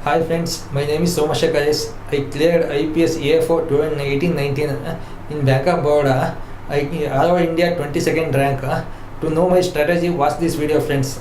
Hi friends, my name is Somashekhar S. I cleared IBPS AFO 2018-19 in Bank of Baroda. I all over India 22nd rank. To know my strategy, watch this video, friends.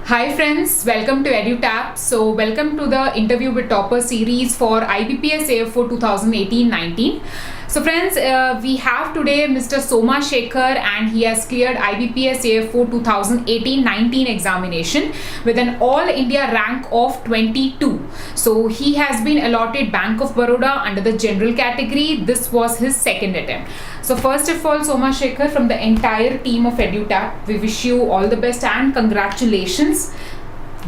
Hi friends, welcome to EduTap. So welcome to the interview with topper series for IBPS AFO 2018-19. So friends, we have today Mr. Somashekhar and he has cleared IBPS AFO 2018-19 examination with an all India rank of 22. So he has been allotted Bank of Baroda under the general category. This was his second attempt. So first of all, Somashekhar, from the entire team of EduTap, we wish you all the best and congratulations.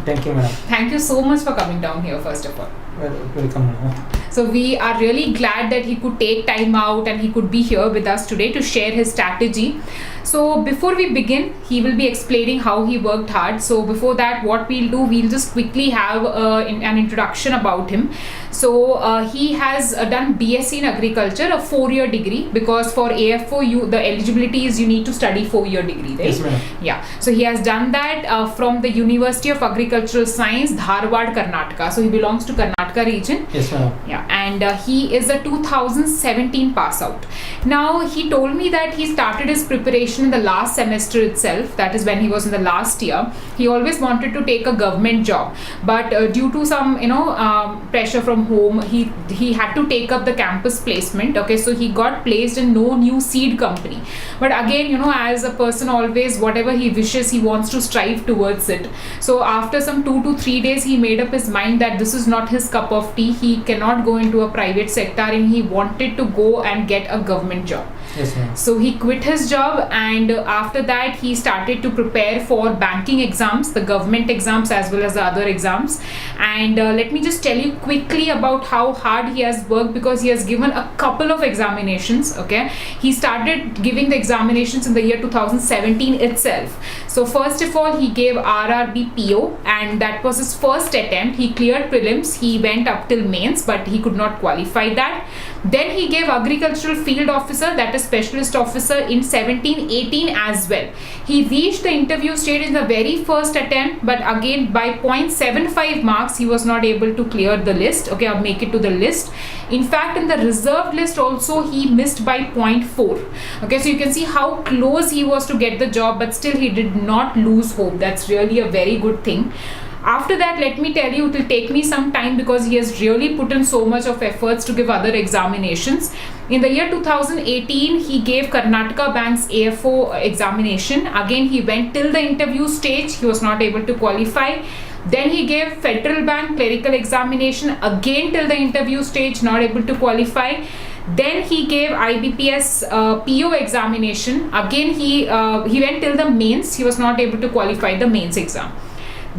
Thank you, madam. Thank you so much for coming down here, first of all. Welcome, madam. So we are really glad that he could take time out and he could be here with us today to share his strategy. So before we begin, he will be explaining how he worked hard. So before that, what we'll do, we'll just quickly have an introduction about him. So he has done BSc in Agriculture, a 4-year degree, because for AFO, the eligibility is you need to study 4-year degree, right? Yes, madam. Yeah. So he has done that from the University of Agricultural Science, Dharwad, Karnataka. So he belongs to Karnataka region. Yes, madam. Yeah. And he is a 2017 pass out. Now he told me that he started his preparation in the last semester itself. That is when he was in the last year. He always wanted to take a government job, but due to some pressure from home, he had to take up the campus placement. Okay, so he got placed in no new seed company. But again, as a person, always whatever he wishes, he wants to strive towards it. So after some 2 to 3 days, he made up his mind that this is not his cup of tea. He cannot go into a private sector and he wanted to go and get a government job. Yes, ma'am. So he quit his job and after that he started to prepare for banking exams, the government exams as well as the other exams. And let me just tell you quickly about how hard he has worked, because he has given a couple of examinations. Okay, he started giving the examinations in the year 2017 itself. So first of all, he gave RRB PO and that was his first attempt. He cleared prelims, he went up till mains, but he could not qualify that. Then he gave agricultural field officer, that is specialist officer, in 17-18 as well. He reached the interview stage in the very first attempt, but again by 0.75 marks he was not able to clear the list, okay, or make it to the list. In fact, in the reserved list also he missed by 0.4. Okay, so you can see how close he was to get the job, but still he did not lose hope. That's really a very good thing. After that, let me tell you, it will take me some time because he has really put in so much of efforts to give other examinations. In the year 2018, he gave Karnataka Bank's AFO examination. Again, he went till the interview stage. He was not able to qualify. Then he gave Federal Bank clerical examination, again till the interview stage, not able to qualify. Then he gave IBPS PO examination. Again, he went till the mains. He was not able to qualify the mains exam.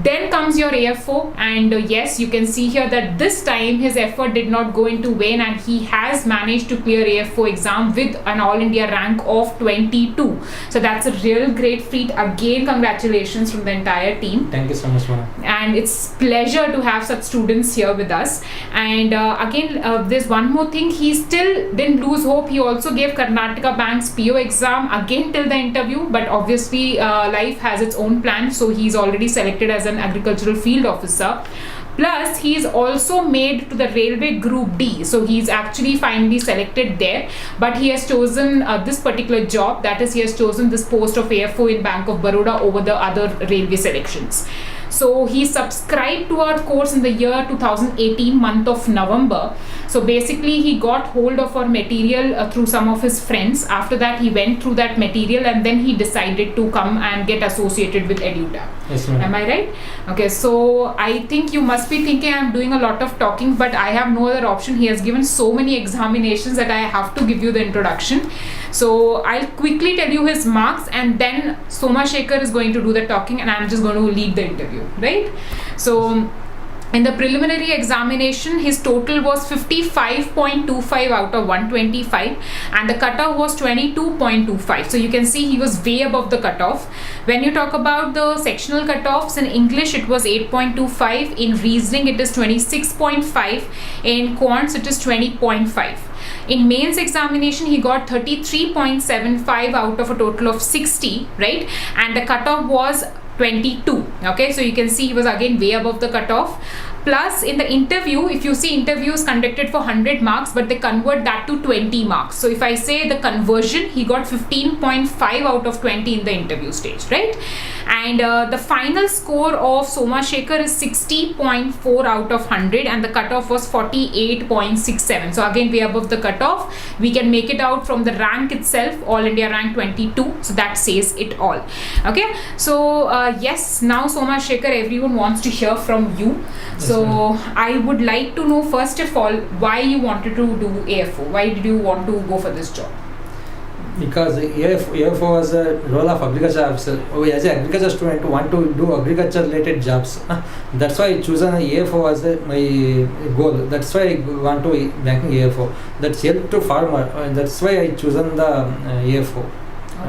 Then comes your AFO, and yes, you can see here that this time his effort did not go into vain and he has managed to clear AFO exam with an all India rank of 22. So that's a real great feat. Again, congratulations from the entire team. Thank you so much, madam. And it's pleasure to have such students here with us. And again, there's one more thing. He still didn't lose hope. He also gave Karnataka Bank's PO exam again till the interview, but obviously life has its own plan. So he's already selected as an agricultural field officer. Plus, he is also made to the railway group D. So he's actually finally selected there, but he has chosen this particular job. That is, he has chosen this post of AFO in Bank of Baroda over the other railway selections. So he subscribed to our course in the year 2018 month of November. So basically he got hold of our material through some of his friends. After that he went through that material and then he decided to come and get associated with EduTap. Yes, ma'am. Am I right? Okay, so I think you must be thinking I'm doing a lot of talking, but I have no other option. He has given so many examinations that I have to give you the introduction. So I'll quickly tell you his marks and then Somashekhar is going to do the talking and I'm just going to lead the interview, right? So in the preliminary examination, his total was 55.25 out of 125 and the cutoff was 22.25. So you can see he was way above the cutoff. When you talk about the sectional cutoffs, in English it was 8.25, in reasoning it is 26.5, in quants it is 20.5. In mains examination, he got 33.75 out of a total of 60, right? And the cutoff was 22. Okay, so you can see he was again way above the cutoff. Plus, in the interview, if you see interviews conducted for 100 marks, but they convert that to 20 marks. So if I say the conversion, he got 15.5 out of 20 in the interview stage, right? And the final score of Somashekhar is 60.4 out of 100, and the cutoff was 48.67. So again, way above the cutoff. We can make it out from the rank itself, All India rank 22. So that says it all. Okay. So yes, now Somashekhar, everyone wants to hear from you. So I would like to know, first of all, why you wanted to do AFO. Why did you want to go for this job? Because AFO was a role of agriculture officer. As an agriculture student, want to do agriculture related jobs. That's why I chosen AFO as my goal. That's why I want to banking AFO. That's help to farmer. That's why I chosen the AFO.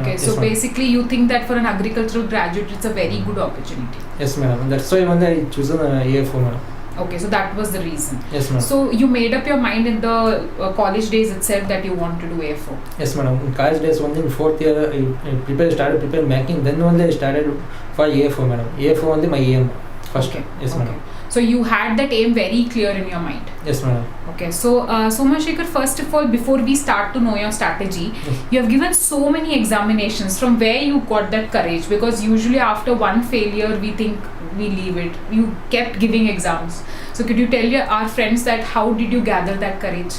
Okay, so yes, basically you think that for an agricultural graduate it's a very good opportunity. Yes, madam. That's why I chosen AFO, madam. Okay, so that was the reason. Yes, ma'am. So you made up your mind in the college days itself that you want to do AFO. Yes, madam. In college days, only in fourth year, I started preparing banking. Then only I started for AFO, madam. AFO only my aim first. Okay. Yes, okay. madam. So you had that aim very clear in your mind. Yes, madam. Okay, so Somashekhar, first of all, before we start to know your strategy, you have given so many examinations. From where you got that courage? Because usually after one failure, we think we leave it. You kept giving exams. So could you tell our friends that how did you gather that courage?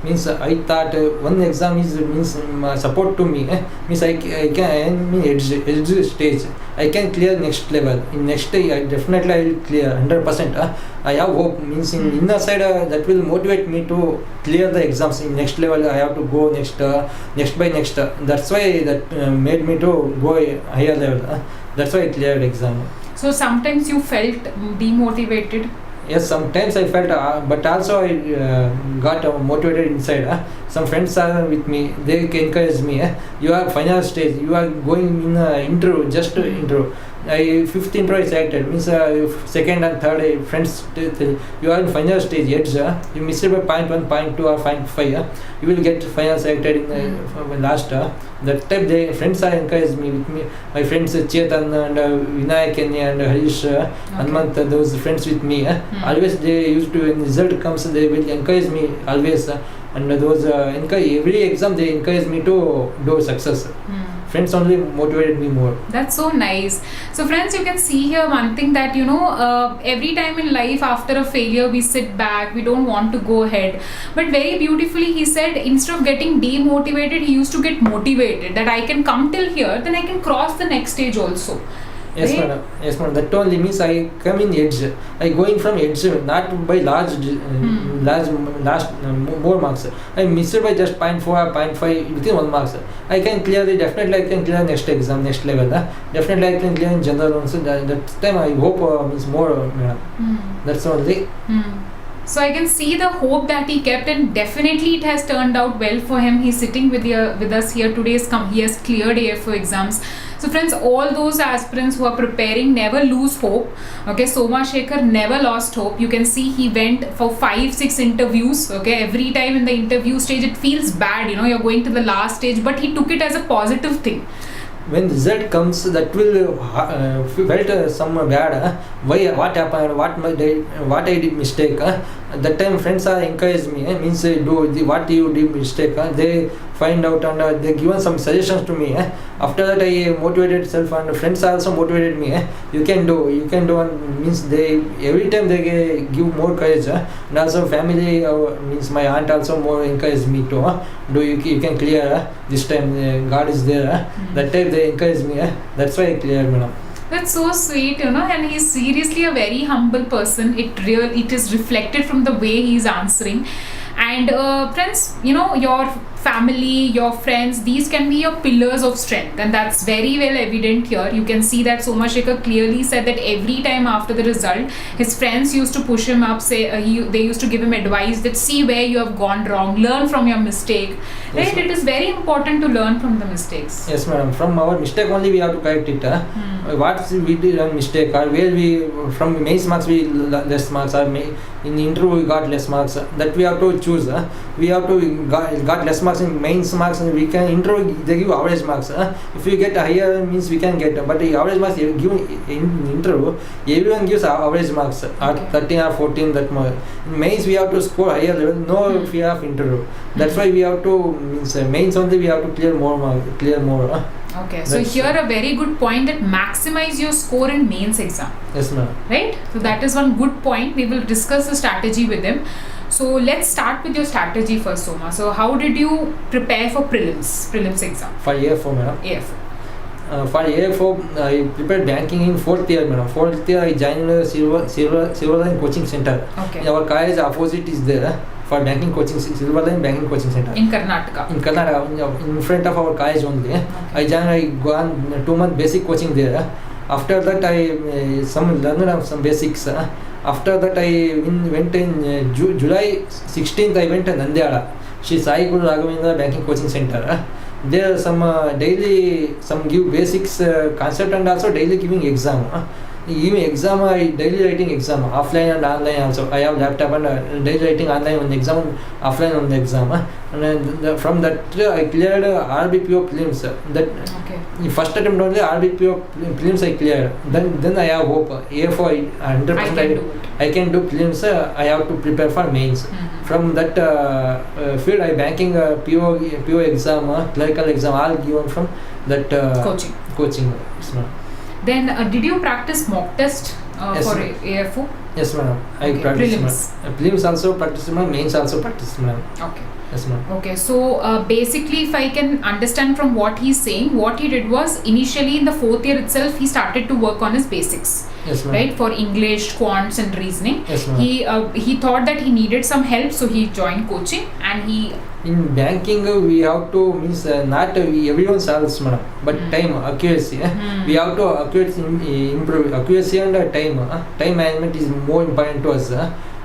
Means I thought one exam is support to me. Means I can edge stage. I can clear next level. In next day, I definitely will clear 100%. I have hope. Means in inner side that will motivate me to clear the exams. In next level, I have to go next by next. That's why that made me to go higher level. That's why I cleared exam. So sometimes you felt demotivated. Yes, sometimes I felt, but also I got motivated inside. Some friends are with me, they encourage me. You are final stage, you are going in intro, just intro. Fifth intro is selected, means second and third friends you are in final stage edge. You missed it by 0.1, 0.2 or 0.5. You will get final selected in last. That type they friends are encouraged me with me. My friends Chetan and Vinayak and Harish, Hanmant, those friends with me. Always they used to, when result comes, they will encourage me always. And those every exam they encourage me to do success. Friends only motivated me more. That's so nice. So friends, you can see here one thing that every time in life after a failure we sit back, we don't want to go ahead, but very beautifully he said instead of getting demotivated, he used to get motivated that I can come till here, then I can cross the next stage also. Yes, right? madam. Yes, madam. That only means I come in edge. I going from edge, not by large more marks. I missed by just 0.4 or 0.5 within 1 marks. I can definitely I can clear next exam, next level. Definitely I can clear in general also. That time I hope means more. That's only. So I can see the hope that he kept, and definitely it has turned out well for him. He's sitting with us here today. He has cleared AFO exams. So friends, all those aspirants who are preparing, never lose hope. Okay, Somashekhar never lost hope. You can see he went for 5-6 interviews. Okay, every time in the interview stage it feels bad, you're going to the last stage, but he took it as a positive thing. When result comes, that will felt some bad. Why? What happened? What I did mistake? That time friends are encouraged me. Means what you did mistake. They find out and they given some suggestions to me. After that I motivated self, and friends also motivated me. You can do. And means they every time they give more courage. And also family means my aunt also more encouraged me to do. You can clear this time. God is there. That time they encourage me. That's why I cleared, madam. That's so sweet, and he's seriously a very humble person. It is reflected from the way he's answering. And friends, your family, your friends, these can be your pillars of strength, and that's very well evident here. You can see that Somashekhar clearly said that every time after the result, his friends used to push him up, they used to give him advice that see where you have gone wrong, learn from your mistake. Yes, Right? It is very important to learn from the mistakes. Yes, madam. From our mistake only we have to correct it. What we did a mistake, or where we from mains marks we less marks, or in interview we got less marks. That we have to choose. We have to got less marks in mains marks, and we can interview they give average marks. If we get higher means we can get, but the average marks given in interview everyone gives average marks, or 13 or 14 that more. In mains we have to score higher level, no fear of interview. That's why we have to mains only we have to clear more. Okay, so here a very good point, that maximize your score in mains exam. Yes, ma'am. Right? So that is one good point. We will discuss the strategy with him. So let's start with your strategy first, Soma. So how did you prepare for prelims exam? For AFO, madam. AFO. For AFO, I prepared banking in 4th year, madam. 4th year I joined Silver Line Coaching Center. Okay. Our college opposite is there. For banking coaching, Silver Line Banking Coaching Center. In Karnataka. In Karnataka, in front of our college only. Okay. I gone 2 month basic coaching there. After that I learned some basics. After that I went in July 16th I went to Nandyala. Shri Sai Guru Raghavendra Banking Coaching Center. There some daily give basics concept, and also daily giving exam. Giving exam, I daily writing exam, offline and online also. I have laptop and daily writing online on the exam, offline on the exam. And then from that I cleared RBPO prelims. That first attempt only RBPO prelims I cleared. Then I have hope. AFO 100% I can do prelims. I have to prepare for mains. From that field, I banking PO exam, clerical exam, all given from that coaching. Then did you practice mock test Yes, for ma'am. AFO? Yes, madam. I practice. Prelims. Prelims also practice, madam. Mains also practice, madam. Okay. Yes, ma'am. Okay, so basically, if I can understand from what he's saying, what he did was initially in the 4th year itself, he started to work on his basics. Yes, ma'am. Right, for English, quants, and reasoning. Yes, ma'am. He thought that he needed some help, so he joined coaching, and he. In banking, we have to means not everyone solves, madam, but time accuracy. We have to improve accuracy and time. Time management is more important to us.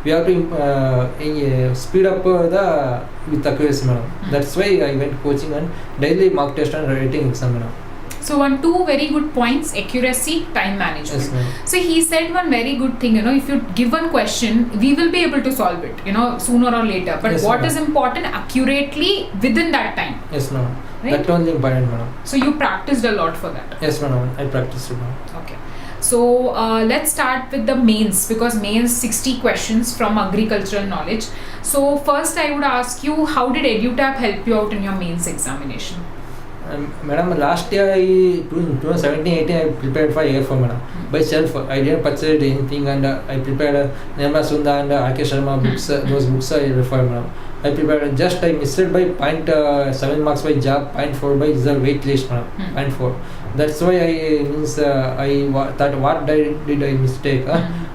We have to speed up with accuracy, madam. That's why I went coaching and daily mock test and writing exam, madam. So two very good points: accuracy, time management. Yes, ma'am. So he said one very good thing, if you give one question, we will be able to solve it, sooner or later. But Yes, what ma'am. is important, accurately within that time. Yes, madam. Right? That only important, madam. So you practiced a lot for that. Yes, madam. I practiced, madam. Okay. So let's start with the mains, because mains 60 questions from agricultural knowledge. So first I would ask you, how did EduTap help you out in your mains examination? Madam, last year, in 2017-18, I prepared for AFO, madam. By self, I didn't purchase anything, and I prepared Nirmala Sunda and R.K. Sharma books. Those books I refer, madam. I prepared I missed by 0.7 marks by job, 0.4 by the weight list, madam. 0.4. That's why I thought, what did I mistake?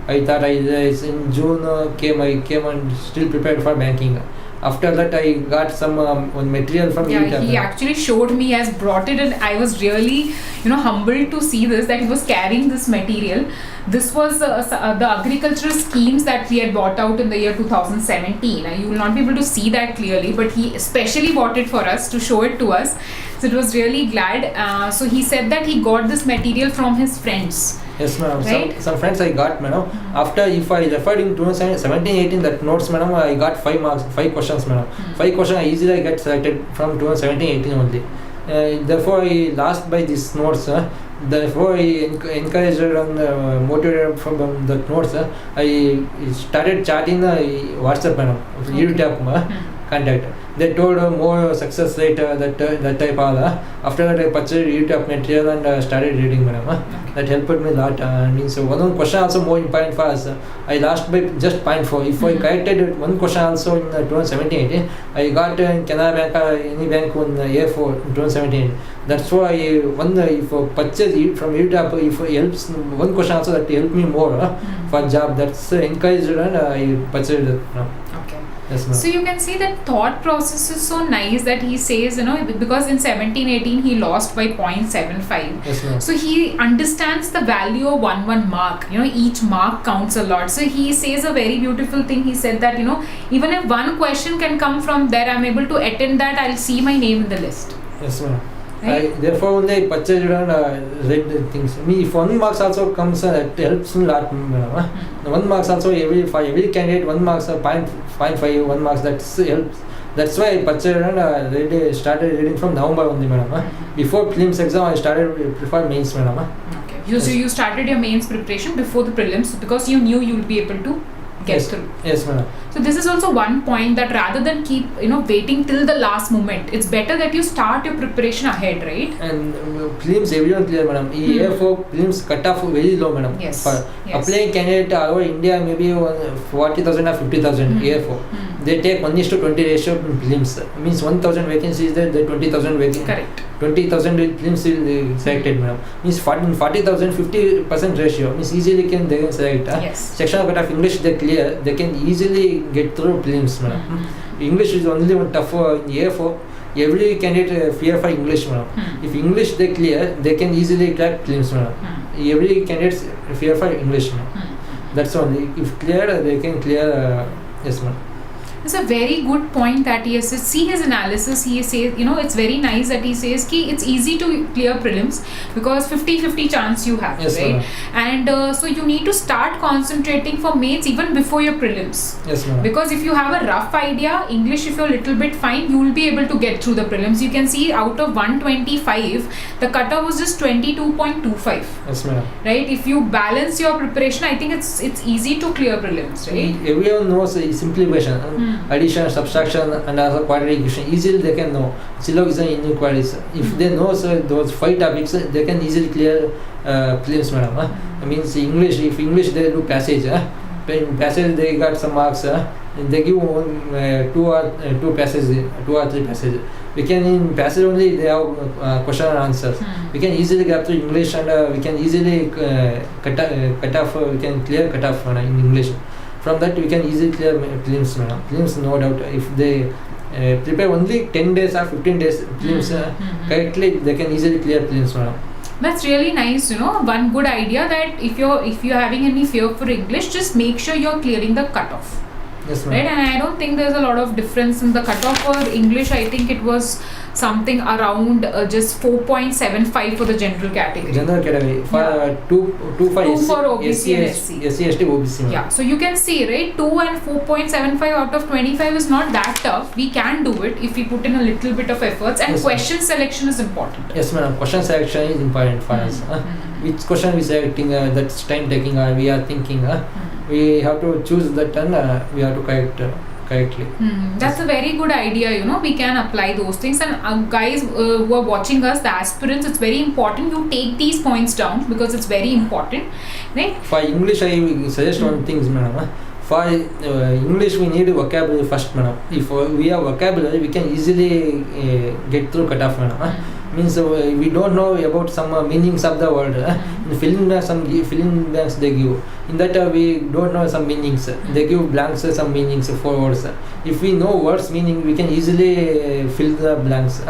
I thought in June I came and still prepared for banking. After that, I got some material from EduTap. He actually showed me, has brought it, and I was really, humbled to see this, that he was carrying this material. This was the agricultural schemes that he had bought out in the year 2017. You will not be able to see that clearly, but he especially bought it for us to show it to us. So it was really glad. So he said that he got this material from his friends. Yes, madam. Right? Some friends I got, madam. After, if I referred in 2017-18 that notes, madam, I got 5 marks, 5 questions, madam. 5 questions I easily get selected from 2017-18 only. Therefore, I lost by these notes. Therefore, I encouraged and motivated from the notes. I started chatting WhatsApp, madam, EduTap contact. They told more success rate, that type all. After that, I purchased EduTap material and started reading, madam. That helped me a lot. Means one question also more important for us. I lost by just 0.4. If I corrected one question also in 2017, I got in Canara Bank or any bank on AFO in 2017. That's why if I purchase from EduTap, if it helps one question also, that helped me more for job. That's encouraged and I purchased it. Okay. Yes, ma'am. So you can see that thought process is so nice that he says, because in 17-18 he lost by 0.75. Yes, ma'am. So he understands the value of one mark. Each mark counts a lot. So he says a very beautiful thing. He said that, even if one question can come from there, I'm able to attend that, I'll see my name in the list. Yes, ma'am. Right? Therefore, only I purchased and read the things. If 1 marks also comes, it helps me a lot. 1 marks also for every candidate, 1 marks 0.5, 1 marks, that helps. That's why I purchased and started reading from November only, madam. Before prelims exam, I started prefer mains, madam. Okay. So you started your mains preparation before the prelims because you knew you'll be able to get through. Yes, madam. So this is also one point, that rather than keep waiting till the last moment, it's better that you start your preparation ahead, right? And prelims everyone clear, madam. AFO prelims cut off very low, madam. Yes. For applying candidate all over India, maybe 40,000 or 50,000 AFO. They take 1:20 ratio in prelims. Means 1,000 vacancies there, the 20,000 vacancies. Correct. 20,000 prelims will be selected, madam. Means 40,000, 50% ratio. Means easily they can select. Yes. Section cut off English they clear, they can easily get through prelims, madam. English is only one tough in AFO. Every candidate fear for English, madam. If English they clear, they can easily crack prelims, madam. Every candidate fear for English, madam. That's only. If clear, they can clear. Yes, madam. It's a very good point that he has said. See his analysis. He says, it's very nice that he says ki it's easy to clear prelims because 50-50 chance you have, yes, right? Ma'am. And so you need to start concentrating for mains even before your prelims. Yes, ma'am. Because if you have a rough idea, English, if you're a little bit fine, you will be able to get through the prelims. You can see out of 125, the cutoff was just 22.25. Yes, ma'am. Right? If you balance your preparation, I think it's easy to clear prelims, right? Everyone knows simplification. Addition, subtraction, and also quadratic equation. Easily they can know syllogism, inequalities. If they know those 5 topics, they can easily clear prelims, madam. I mean, English. If English they do passage, in passage they got some marks. They give 2 passages, 2 or 3 passages. We can in passage only they have question and answers. We can easily get through English and we can easily cut off. We can clear cut off in English. From that we can easily clear prelims, madam. Prelims, no doubt. If they prepare only 10 days or 15 days prelims correctly, they can easily clear prelims, madam. That's really nice, one good idea that if you're having any fear for English, just make sure you're clearing the cutoff. Yes, ma'am. Right? And I don't think there's a lot of difference in the cutoff for English. I think it was something around just 4.75 for the general category. General category for two for OBC and SC. SC, OBC. Ma'am. Yeah, so you can see, right, 2 and 4.75 out of 25 is not that tough. We can do it if we put in a little bit of efforts, and yes, question selection is important. Yes, madam. Question selection is important for us. Which question we selecting, that's time taking, we are thinking. We have to choose that and we have to correctly. That's a very good idea, we can apply those things. And guys who are watching us, the aspirants, it's very important you take these points down because it's very important, right? For English, I will suggest one thing, madam. For English, we need vocabulary first, madam. If we have vocabulary, we can easily get through cutoff, madam. Means we don't know about some meanings of the word. In filling blanks they give. In that we don't know some meanings. They give blanks some meanings for words. If we know words meaning, we can easily fill the blanks.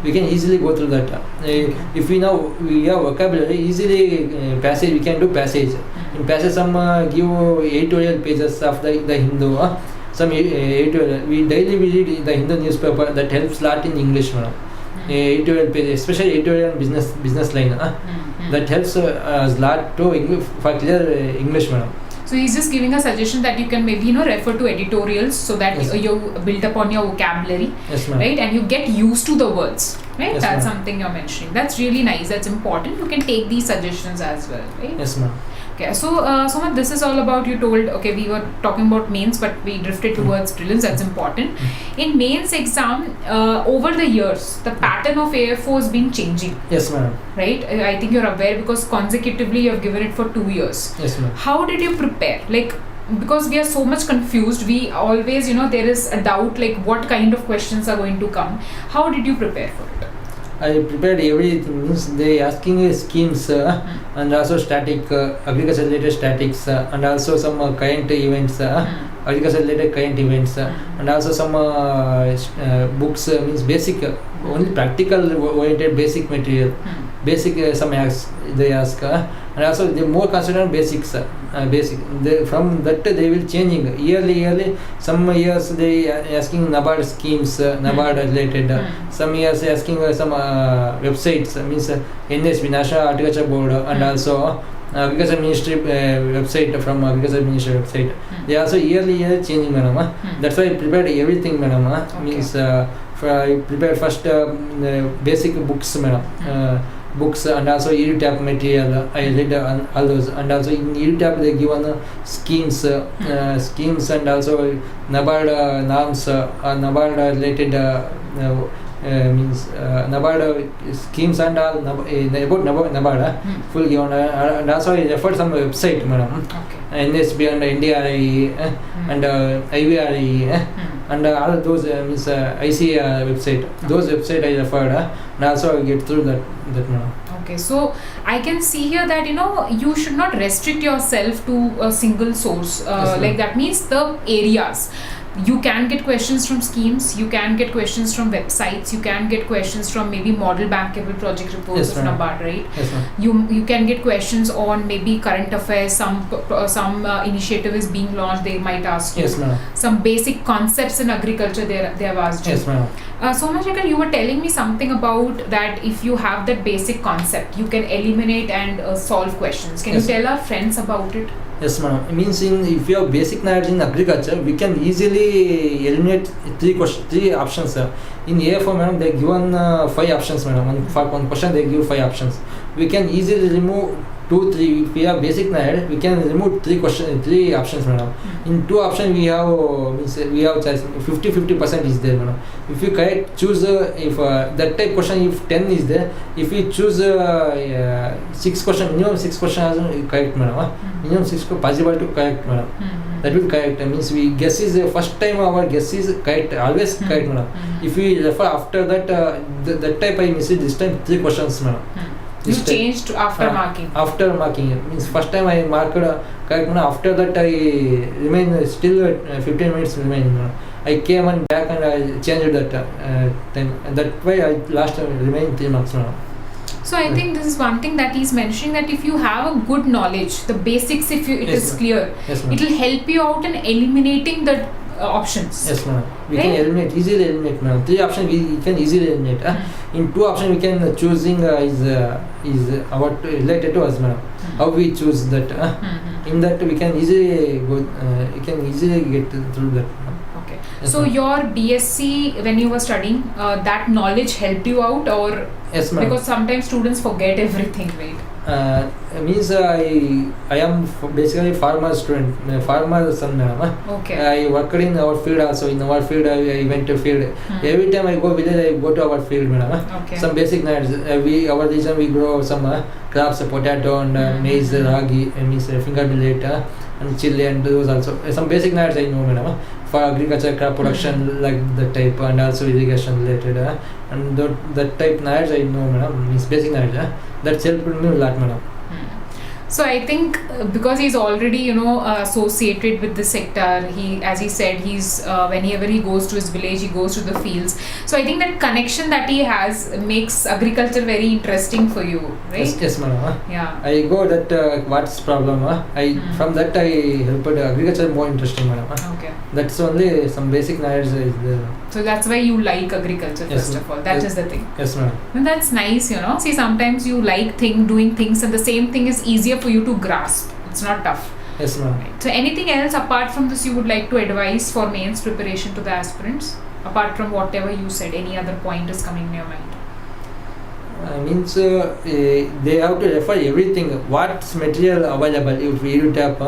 We can easily go through that. If we know we have vocabulary, easily passage we can do passage. In passage some give editorial pages of the Hindu. Some editorial. We daily read the Hindu newspaper. That helps lot in English, madam. Editorial page, especially editorial business line. That helps us lot to for clear English, madam. So he's just giving a suggestion that you can maybe refer to editorials so that yes, you build upon your vocabulary, yes, ma'am, right, and you get used to the words, right? Yes, That's ma'am, something you're mentioning. That's really nice. That's important. You can take these suggestions as well, right? Yes, ma'am. Okay, so Somat, this is all about, you told, okay, we were talking about mains, but we drifted towards prelims. That's important. In mains exam, over the years, the pattern of AFO has been changing. Yes, ma'am. Right? I think you're aware because consecutively you have given it for 2 years. Yes, ma'am. How did you prepare? Like, because we are so much confused, we always, there is a doubt like what kind of questions are going to come. How did you prepare for it? I prepared everything. Means they asking schemes and also static agriculture related statics and also some current events agriculture related current events, and also some books, means basic, only practical oriented basic material, basic some they ask, and also they more consider basics, basic. From that they will changing yearly. Some years they asking NABARD schemes, NABARD related. Some years asking some websites, means NSB, National Agriculture Board, and also Agriculture Ministry website, from Agriculture Ministry website. They also yearly changing, madam. That's why I prepared everything, madam. Means I prepared first basic books, madam. Books, and also EduTap material. I read all those, and also in EduTap they given schemes, and also NABARD norms, NABARD related means NABARD schemes and all about NABARD full given, and also I referred some website, madam. NSB and NDRI and IVRI and all those means IC website. Those website I referred, and also I get through that madam. Okay, so I can see here that you should not restrict yourself to a single source. Like that means the areas. You can get questions from schemes, you can get questions from websites, you can get questions from maybe model bankable project reports of NABARD, right? Yes, ma'am. You can get questions on maybe current affairs, some initiative is being launched, they might ask you. Yes, ma'am. Some basic concepts in agriculture they have asked you. Yes, ma'am. Somashekhar, you were telling me something about that if you have that basic concept, you can eliminate and solve questions. Can you tell our friends about it? Yes, madam. It means if you have basic knowledge in agriculture, we can easily eliminate three options. In AFO, madam, they given 5 options, madam. For one question, they give 5 options. We can easily remove 2, 3. If we have basic knowledge, we can remove 3 options, madam. In 2 options, we have choice. 50% is there, madam. If you choose if that type question, if 10 is there, if we choose 6 question, minimum 6 questions is correct, madam. Minimum 6 possible to correct, madam. That will correct. Means we guess is first time our guess is correct, always correct, madam. If we refer after that, that type I missed this time 3 questions, madam. You changed after marking? After marking. Means first time I marked correct, madam. After that I remain still 15 minutes remaining, madam. I came and back and I changed that time. And that way I last remain 3 marks, madam. So I think this is one thing that he's mentioning, that if you have a good knowledge, the basics, if it is clear, it will help you out in eliminating the options. Yes, madam. We can easily eliminate, madam. 3 options we can easily eliminate. In 2 options we can choosing is about related to us, madam. How we choose that. In that we can easily go. You can easily get through that. Okay. Yes, so your BSc, when you were studying, that knowledge helped you out, or? Yes, ma'am. Because sometimes students forget everything, right? Means I am basically farmer student, farmer son, madam. Okay. I worked in our field also. In our field, I went to field. Every time I go village, I go to our field, madam. Okay. Some basic knowledge. Our region we grow some crops, potato and maize, ragi, means finger millet and chili and those also. Some basic knowledge I know, madam. For agriculture, crop production, like that type, and also irrigation related, and that type knowledge I know, madam. Means basic knowledge. That's helped me a lot, madam. So I think because he's already associated with the sector, as he said, he's whenever he goes to his village, he goes to the fields. So I think that connection that he has makes agriculture very interesting for you, right? Yes, madam. Yeah. I go that what's problem. From that I helped agriculture more interesting, madam. Okay. That's only some basic knowledge is there. So that's why you like agriculture, first of all. That is the thing. Yes, madam. And that's nice, See, sometimes you like doing things, and the same thing is easier for you to grasp. It's not tough. Yes, ma'am. Right. So anything else apart from this you would like to advise for mains preparation to the aspirants? Apart from whatever you said, any other point is coming in your mind? Means they have to refer everything. What's material available? If EduTap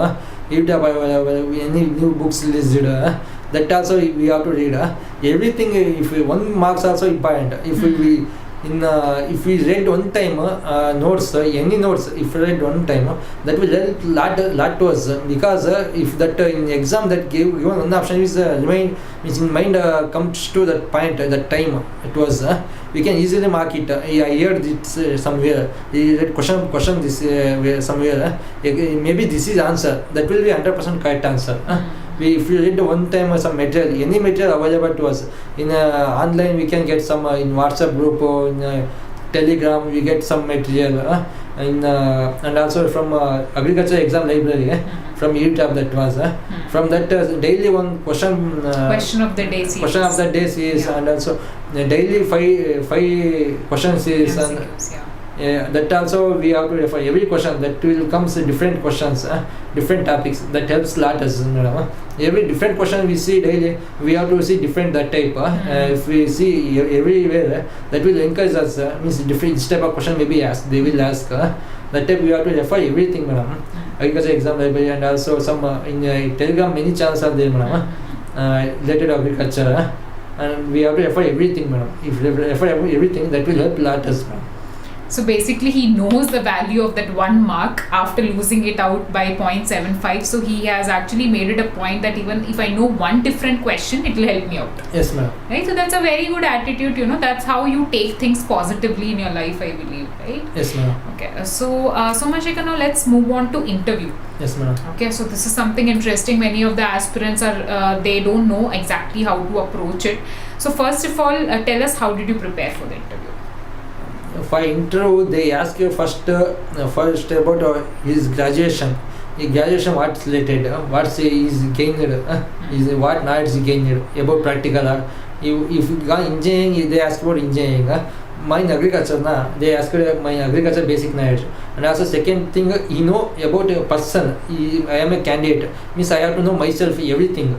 available, any new books listed, that also we have to read. Everything. If 1 marks also important. If we read one time notes, any notes, if we read one time, that will help lot to us, because if that in exam that given one option is remain, means in mind comes to that point, that time it was we can easily mark it. I heard it somewhere. Question this somewhere. Maybe this is answer. That will be 100% correct answer. If you read one time some material, any material available to us in online, we can get some in WhatsApp group or in Telegram. We get some material. And also from agriculture exam library from EduTap that was from that daily one question of the day series. Question of the day series, and also daily five questions series, and that also we have to refer every question that will comes different questions, different topics. That helps lot us. Every different question we see daily, we have to see different that type. If we see everywhere, that will encourage us. Means different type of question maybe ask. They will ask. That type we have to refer everything, madam. Agriculture exam library, and also some in Telegram many channels are there, madam. Related to agriculture, and we have to refer everything, madam. If we refer everything, that will help lot us, madam. So basically he knows the value of that 1 mark after losing it out by 0.75. So he has actually made it a point that even if I know one different question, it will help me out. Yes, ma'am. Right? So that's a very good attitude, that's how you take things positively in your life, I believe, right? Yes, ma'am. Okay, so Somashekhar, now let's move on to interview. Yes, ma'am. Okay, so this is something interesting. Many of the aspirants are, they don't know exactly how to approach it. So first of all, tell us, how did you prepare for the interview? For interview, they ask you first about his graduation. His graduation, what's related, what's is gained, is what knowledge he gained about practical. If you got engineering, they ask about engineering. Mine agriculture, they ask my agriculture basic knowledge. And also second thing, about a person. I am a candidate, means I have to know myself everything.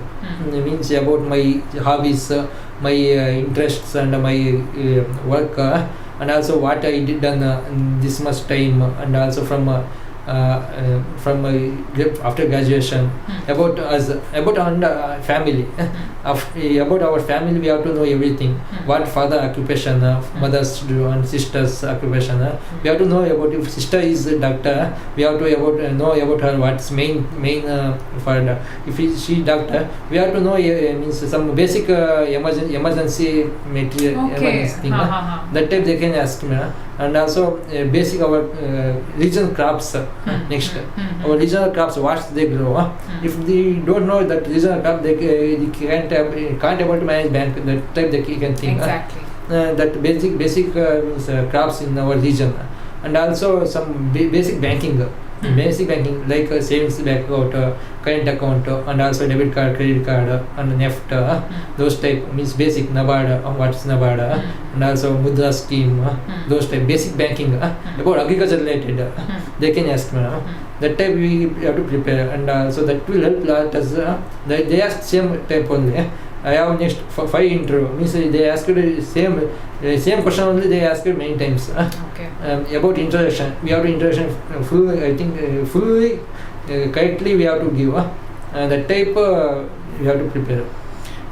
Means about my hobbies, my interests, and my work. And also what I did done in this much time, and also from after graduation, about us, about our family, about our family we have to know everything. What father occupation, mothers do, and sisters occupation. We have to know about, if sister is a doctor, we have to know about her what's main for if she doctor, we have to know means some basic emergency material, emergency thing. That type they can ask me. And also basic our regional crops. Next, our regional crops, what they grow. If they don't know that regional crop, they can't able to manage bank. That type they can think. Exactly. That basic means crops in our region, and also some basic banking. Basic banking like savings account, current account, and also debit card, credit card, and NEFT. Those type means basic NABARD. What's NABARD? And also Mudra scheme. Those type basic banking about agriculture related. They can ask me. That type we have to prepare, and so that will help lot us. They ask same type only. I have next 5 interview. Means they ask the same question only. They ask it many times. Okay. About introduction, we have to introduction full. I think fully correctly we have to give. That type we have to prepare.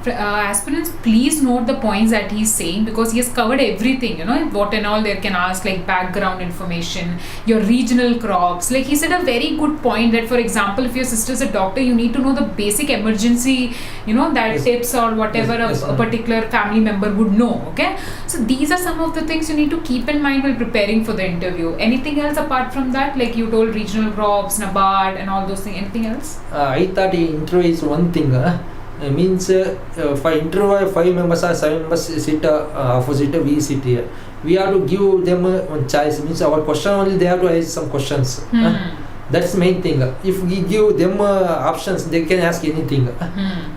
Aspirants, please note the points that he's saying, because he has covered everything, what and all they can ask, like background information, your regional crops. Like he said a very good point that, for example, if your sister is a doctor, you need to know the basic emergency, that tips or whatever a particular family member would know. Okay, so these are some of the things you need to keep in mind while preparing for the interview. Anything else apart from that? Like you told regional crops, NABARD, and all those things. Anything else? I thought intro is one thing. Means for interview 5 members or 7 members sit opposite, we sit here. We have to give them one choice. Means our question only they have to ask some questions. That's the main thing. If we give them options, they can ask anything.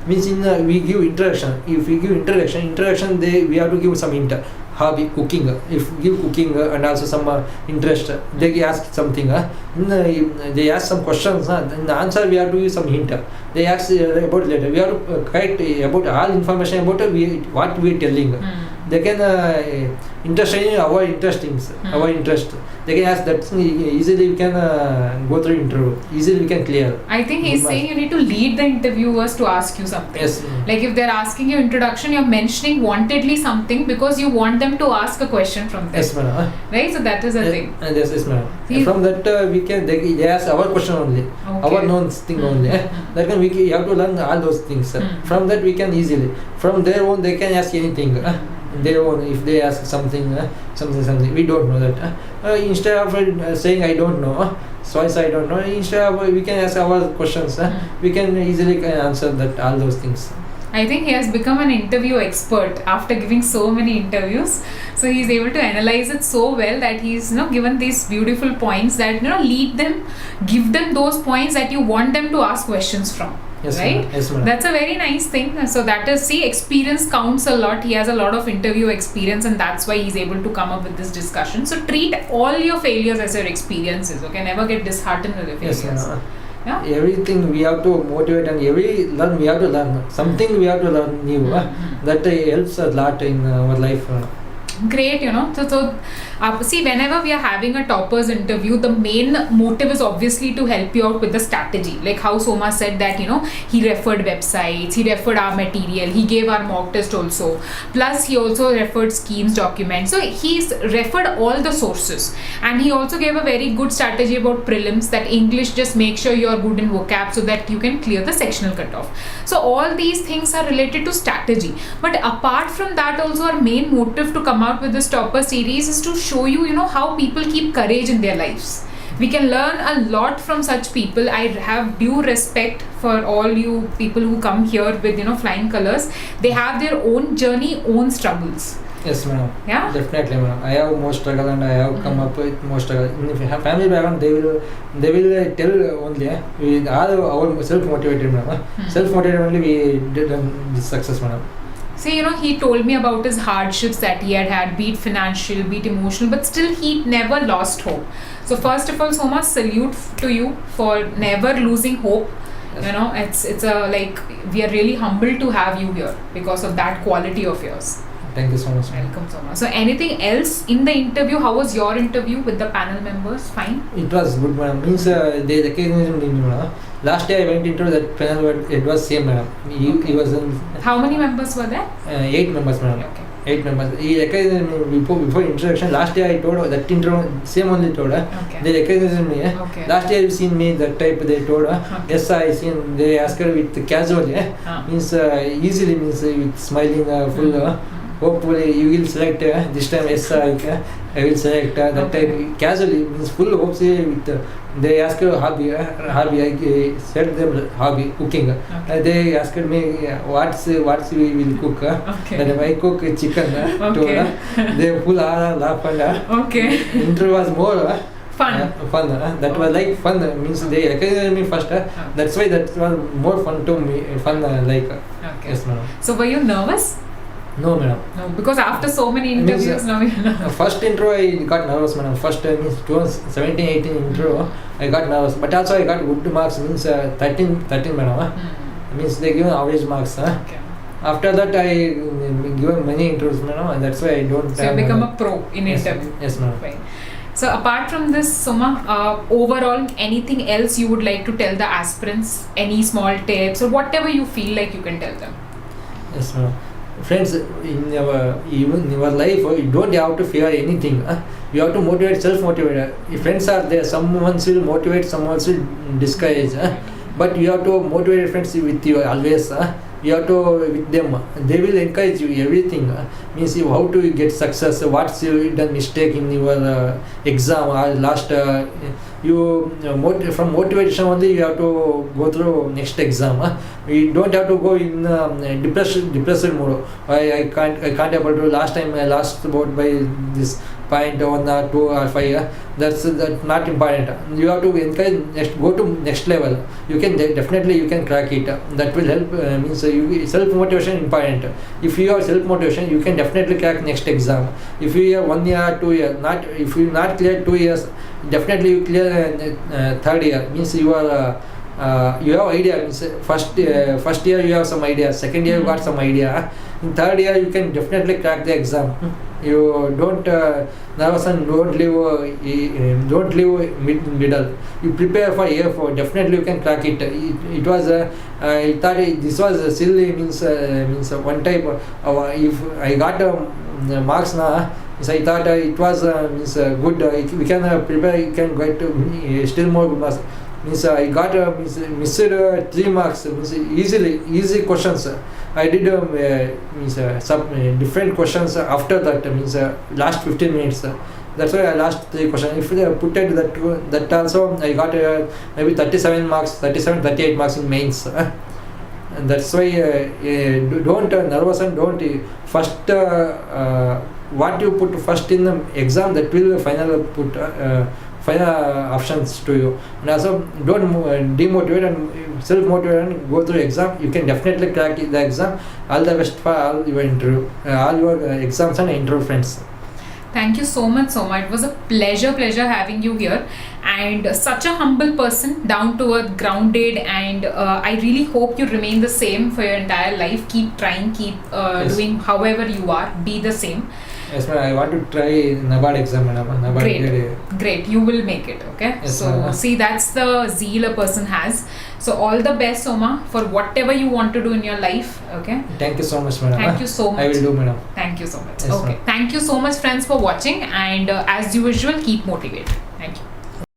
Means we give introduction. If we give introduction, we have to give some hobby, cooking. If we give cooking and also some interest, they ask something. They ask some questions. In the answer, we have to give some hint. They ask about later. We have to write about all information about what we are telling. They can interesting our interestings, our interest. They can ask that easily. We can go through interview. Easily we can clear. I think he's saying you need to lead the interviewers to ask you something. Yes. Like if they're asking you introduction, you're mentioning wantedly something because you want them to ask a question from them. Yes, madam. Right. So that is a thing. Yes, madam. From that we can they ask our question only, our known thing only. That can we have to learn all those things. From that we can easily. From there on they can ask anything. their own. If they ask something, something, we don't know that. Instead of saying I don't know, twice I don't know, instead of we can ask our questions. We can easily answer that all those things. I think he has become an interview expert after giving so many interviews. So he's able to analyze it so well that he's given these beautiful points that lead them, give them those points that you want them to ask questions from. Yes, right? Madam. Yes, madam. That's a very nice thing. So that is, see, experience counts a lot. He has a lot of interview experience, and that's why he's able to come up with this discussion. So treat all your failures as your experiences. Okay, never get disheartened with your failures. Yes, madam. Yeah? Everything we have to motivate, and learn we have to learn something. We have to learn new. That helps a lot in our life. Great, see, whenever we are having a toppers interview, the main motive is obviously to help you out with the strategy, like how Soma said that he referred websites, he referred our material, he gave our mock test also, plus he also referred schemes documents. So he's referred all the sources, and he also gave a very good strategy about prelims, that English, just make sure you are good in vocab so that you can clear the sectional cutoff. So all these things are related to strategy, but apart from that also, our main motive to come out with this topper series is to show you how people keep courage in their lives. We can learn a lot from such people. I have due respect for all you people who come here with flying colors. They have their own journey, own struggles. Yes, madam. Yeah, Definitely, madam. I have more struggle, and I have come up with more struggle. If you have family background, they will tell only. We are our self-motivated, madam. Self-motivated only we did this success, madam. See, he told me about his hardships that he had, be it financial, be it emotional, but still he never lost hope. So first of all, Soma, salute to you for never losing hope. Yes. It's we are really humbled to have you here because of that quality of yours. Thank you so much. Welcome, Soma. So anything else in the interview? How was your interview with the panel members? Fine? It was good, madam. Means they recognized me, madam. Last day I went into that panel, it was same, madam. He was in... How many members were there? 8 members, madam. Okay. 8 members. He recognized me before introduction. Last day I told that intro, same only told her. Okay. They recognized me. Okay. Last year you seen me, that type they told her. Okay. Yes, I seen. They asked her with casual, means easily, means with smiling, full. Hopefully you will select this time. Yes, I will select that Okay. type. Casually means full hopes with. They asked her hobby. I said them hobby cooking. Okay. They asked me what's we will cook. Okay. Then I cook chicken. Okay. They full laugh and Okay. interview was more. Fun. Fun. That was like fun. Means they recognized me first. That's why that was more fun to me. Fun like. Okay. Yes, madam. So were you nervous? No, madam. No, because after so many interviews, now you're nervous. First intro I got nervous, madam. First means 17-18 intro I got nervous, but also I got good marks. Means 13 madam. Means they give average marks. Okay. After that I given many interviews, madam, and that's why I don't. So you become a pro in interview. Yes, madam. Fine. So apart from this, Soma, overall, anything else you would like to tell the aspirants? Any small tips or whatever you feel like you can tell them? Yes, madam. Friends, in your life, you don't have to fear anything. You have to motivate, self-motivate. If friends are there, someone will motivate, someone will discourage. But you have to motivate friends with you always. You have to with them. They will encourage you everything. Means you how to get success. What's you done mistake in your exam or last. From motivation only you have to go through next exam. We don't have to go in depressed mode. I can't able to. Last time I lost about by this point 1 or 2 or 5. That's not important. You have to encourage go to next level. You can definitely you can crack it. That will help. Means self motivation important. If you have self motivation, you can definitely crack next exam. If you have 1 year, 2 years, if you not clear 2 years, definitely you clear 3rd year. Means you are. You have idea. Means first year you have some idea. 2nd year you got some idea. In 3rd year you can definitely crack the exam. You don't nervous and don't live middle. You prepare for AFO. Definitely you can crack it. It was I thought this was silly. Means one type. If I got marks now, So I thought it was good. We can prepare. You can get still more marks. I got missed 3 marks. Easy questions. I did some different questions after that. Last 15 minutes. That's why I lost 3 questions. If they put it that also, I got maybe 37 marks, 38 marks in mains. And that's why don't nervous and don't first what you put first in the exam, that will final put final options to you. And also don't demotivate and self-motivate and go through exam. You can definitely crack the exam. All the best for all your interview, all your exams and interview friends. Thank you so much, Soma. It was a pleasure having you here, and such a humble person, down to earth, grounded, and I really hope you remain the same for your entire life. Keep trying, keep Yes. doing however you are, be the same. Yes, ma'am. I want to try NABARD exam, madam. NABARD Great, you will make it, okay? Yes, so ma'am. see, that's the zeal a person has. So all the best, Soma, for whatever you want to do in your life, okay? Thank you so much, madam. Thank you so much. I will do, madam. Thank you so much. Yes, Okay, ma'am. thank you so much, friends, for watching, and as usual, keep motivated.